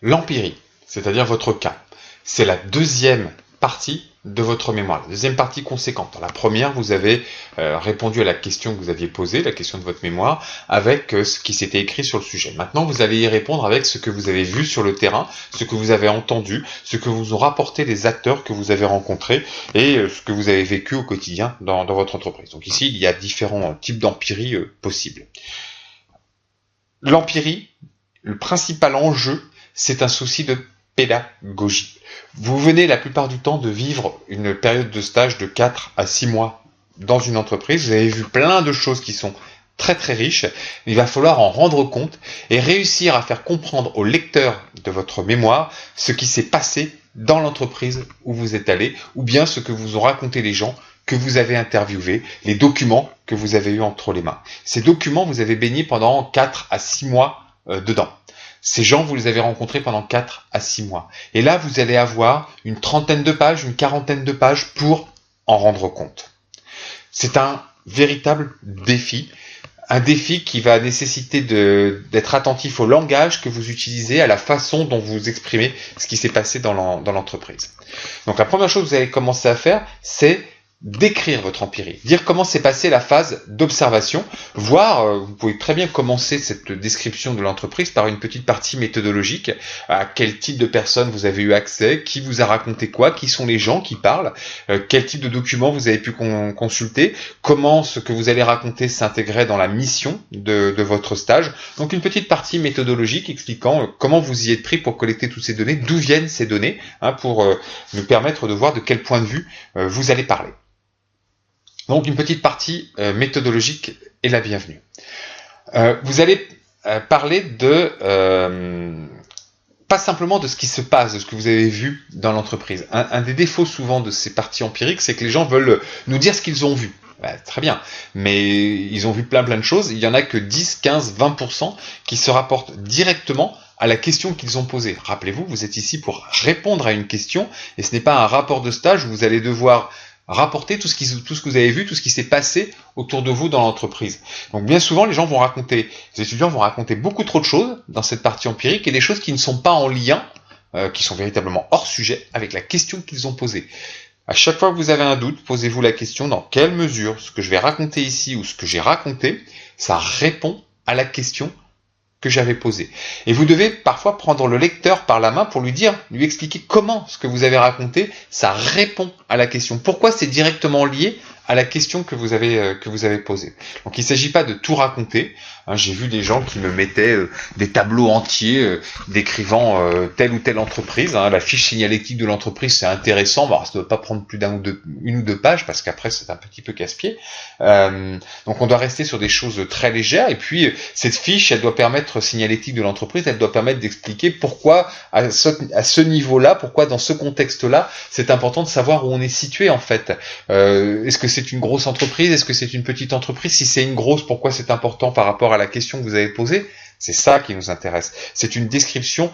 L'empirie, c'est-à-dire votre cas, c'est la deuxième partie de votre mémoire, la deuxième partie conséquente. Dans la première, vous avez répondu à la question que vous aviez posée, la question de votre mémoire, avec ce qui s'était écrit sur le sujet. Maintenant, vous allez y répondre avec ce que vous avez vu sur le terrain, ce que vous avez entendu, ce que vous ont rapporté les acteurs que vous avez rencontrés et ce que vous avez vécu au quotidien dans votre entreprise. Donc ici, il y a différents types d'empirie possibles. L'empirie, le principal enjeu, c'est un souci de pédagogie. Vous venez la plupart du temps de vivre une période de stage de 4 à 6 mois dans une entreprise. Vous avez vu plein de choses qui sont très très riches. Il va falloir en rendre compte et réussir à faire comprendre au lecteur de votre mémoire ce qui s'est passé dans l'entreprise où vous êtes allé, ou bien ce que vous ont raconté les gens que vous avez interviewés, les documents que vous avez eu entre les mains. Ces documents, vous avez baigné pendant 4 à 6 mois dedans. Ces gens, vous les avez rencontrés pendant 4 à 6 mois. Et là, vous allez avoir une trentaine de pages, une quarantaine de pages pour en rendre compte. C'est un véritable défi. Un défi qui va nécessiter d'être attentif au langage que vous utilisez, à la façon dont vous exprimez ce qui s'est passé dans l'entreprise. Donc la première chose que vous allez commencer à faire, c'est décrire votre empirie, dire comment s'est passée la phase d'observation, voire vous pouvez très bien commencer cette description de l'entreprise par une petite partie méthodologique, à quel type de personnes vous avez eu accès, qui vous a raconté quoi, qui sont les gens qui parlent, quel type de documents vous avez pu consulter, comment ce que vous allez raconter s'intégrait dans la mission de votre stage. Donc une petite partie méthodologique expliquant comment vous y êtes pris pour collecter toutes ces données, d'où viennent ces données, pour nous permettre de voir de quel point de vue vous allez parler. Donc une petite partie méthodologique est la bienvenue. Vous allez parler pas simplement de ce qui se passe, de ce que vous avez vu dans l'entreprise. Un des défauts souvent de ces parties empiriques, c'est que les gens veulent nous dire ce qu'ils ont vu. Très bien, mais ils ont vu plein de choses. Il y en a que 10, 15, 20% qui se rapportent directement à la question qu'ils ont posée. Rappelez-vous, vous êtes ici pour répondre à une question, et ce n'est pas un rapport de stage où vous allez devoir rapporter tout ce que vous avez vu, tout ce qui s'est passé autour de vous dans l'entreprise. Donc bien souvent, les étudiants vont raconter beaucoup trop de choses dans cette partie empirique et des choses qui ne sont pas en lien, qui sont véritablement hors sujet avec la question qu'ils ont posée. À chaque fois que vous avez un doute, posez-vous la question dans quelle mesure ce que je vais raconter ici ou ce que j'ai raconté, ça répond à la question que j'avais posée. Et vous devez parfois prendre le lecteur par la main pour lui expliquer comment ce que vous avez raconté, ça répond à la question. Pourquoi c'est directement lié à la question que vous avez posée. Donc il ne s'agit pas de tout raconter. J'ai vu des gens qui me mettaient des tableaux entiers décrivant telle ou telle entreprise. La fiche signalétique de l'entreprise, c'est intéressant. Ça ne doit pas prendre plus une ou deux pages parce qu'après c'est un petit peu casse-pied. Donc on doit rester sur des choses très légères. Et puis cette fiche, elle doit permettre, signalétique de l'entreprise, elle doit permettre d'expliquer pourquoi à ce niveau-là, pourquoi dans ce contexte-là, c'est important de savoir où on est situé en fait. Est-ce que c'est une grosse entreprise? Est-ce que c'est une petite entreprise? Si c'est une grosse, pourquoi c'est important par rapport à la question que vous avez posée? C'est ça qui nous intéresse. C'est une description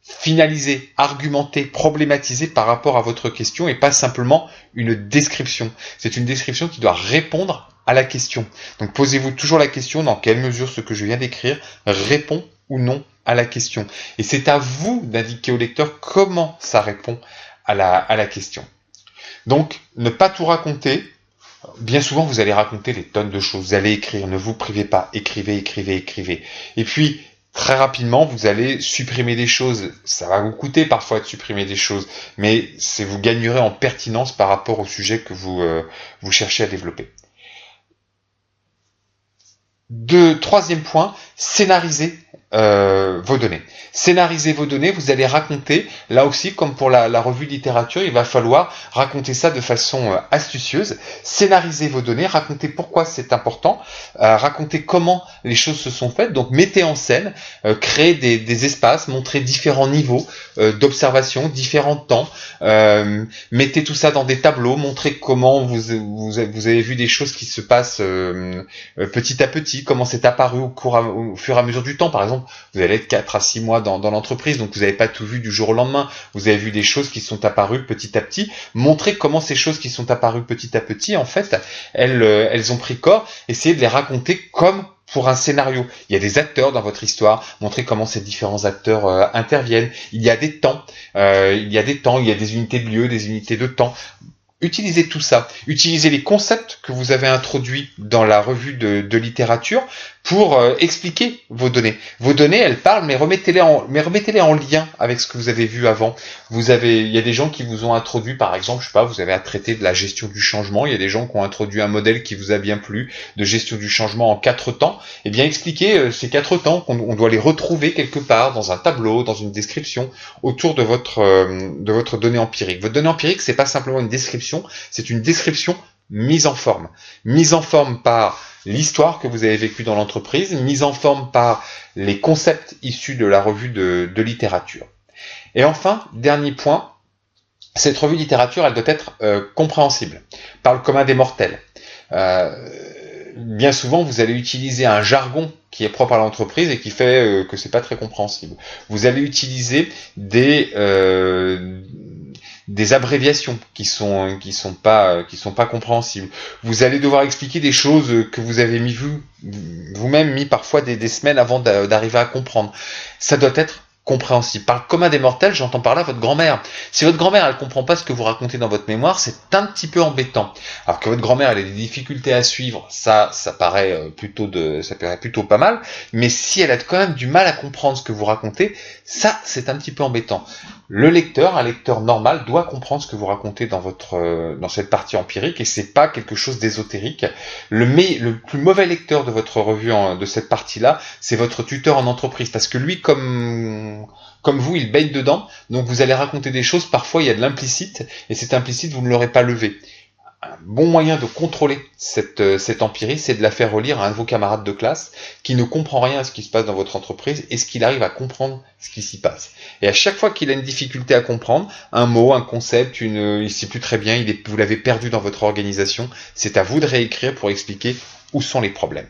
finalisée, argumentée, problématisée par rapport à votre question et pas simplement une description. C'est une description qui doit répondre à la question. Donc posez-vous toujours la question, dans quelle mesure ce que je viens d'écrire répond ou non à la question. Et c'est à vous d'indiquer au lecteur comment ça répond à la question. Donc, ne pas tout raconter. Bien souvent, vous allez raconter des tonnes de choses. Vous allez écrire, ne vous privez pas. Écrivez, écrivez, écrivez. Et puis, très rapidement, vous allez supprimer des choses. Ça va vous coûter parfois de supprimer des choses, mais vous gagnerez en pertinence par rapport au sujet que vous cherchez à développer. Troisième point, scénarisez vos données. Scénarisez vos données, vous allez raconter, là aussi comme pour la revue de littérature, il va falloir raconter ça de façon astucieuse. Scénarisez vos données, racontez pourquoi c'est important, racontez comment les choses se sont faites, donc mettez en scène, créez des espaces, montrez différents niveaux d'observation, différents temps, mettez tout ça dans des tableaux, montrez comment vous avez vu des choses qui se passent petit à petit, comment c'est apparu au fur et à mesure du temps. Par exemple, vous allez être 4 à 6 mois dans l'entreprise, donc vous n'avez pas tout vu du jour au lendemain. Vous avez vu des choses qui sont apparues petit à petit. Montrez comment ces choses qui sont apparues petit à petit, en fait, elles ont pris corps. Essayez de les raconter comme pour un scénario. Il y a des acteurs dans votre histoire, montrer comment ces différents acteurs interviennent. Il y a des temps, il y a des unités de lieu, des unités de temps. Utilisez tout ça. Utilisez les concepts que vous avez introduits dans la revue de littérature pour expliquer vos données. Vos données, elles parlent, mais remettez-les en lien avec ce que vous avez vu avant. Il y a des gens qui vous ont introduit, par exemple, je sais pas, vous avez à traiter de la gestion du changement. Il y a des gens qui ont introduit un modèle qui vous a bien plu, de gestion du changement en 4 temps. Eh bien, expliquez ces 4 temps qu'on doit les retrouver quelque part dans un tableau, dans une description autour de votre donnée empirique. Votre donnée empirique, c'est pas simplement une description, c'est une description mise en forme. Mise en forme par l'histoire que vous avez vécue dans l'entreprise, mise en forme par les concepts issus de la revue de littérature. Et enfin, dernier point, cette revue de littérature, elle doit être compréhensible par le commun des mortels. Bien souvent, vous allez utiliser un jargon qui est propre à l'entreprise et qui fait que c'est pas très compréhensible. Vous allez utiliser des abréviations qui sont pas compréhensibles. Vous allez devoir expliquer des choses que vous avez vous-même mis parfois des semaines avant d'arriver à comprendre. Ça doit être compréhensible. Par le commun des mortels, j'entends par là votre grand-mère. Si votre grand-mère, elle comprend pas ce que vous racontez dans votre mémoire, c'est un petit peu embêtant. Alors que votre grand-mère, elle a des difficultés à suivre, ça paraît plutôt pas mal. Mais si elle a quand même du mal à comprendre ce que vous racontez, ça, c'est un petit peu embêtant. Un lecteur normal, doit comprendre ce que vous racontez dans cette partie empirique, et c'est pas quelque chose d'ésotérique. Le plus mauvais lecteur de votre revue de cette partie-là, c'est votre tuteur en entreprise, parce que lui, comme vous, il baigne dedans, donc vous allez raconter des choses, parfois il y a de l'implicite, et cet implicite, vous ne l'aurez pas levé. Un bon moyen de contrôler cette empirie, c'est de la faire relire à un de vos camarades de classe qui ne comprend rien à ce qui se passe dans votre entreprise, et ce qu'il arrive à comprendre ce qui s'y passe. Et à chaque fois qu'il a une difficulté à comprendre, un mot, un concept, il ne sait plus très bien, vous l'avez perdu dans votre organisation, c'est à vous de réécrire pour expliquer où sont les problèmes.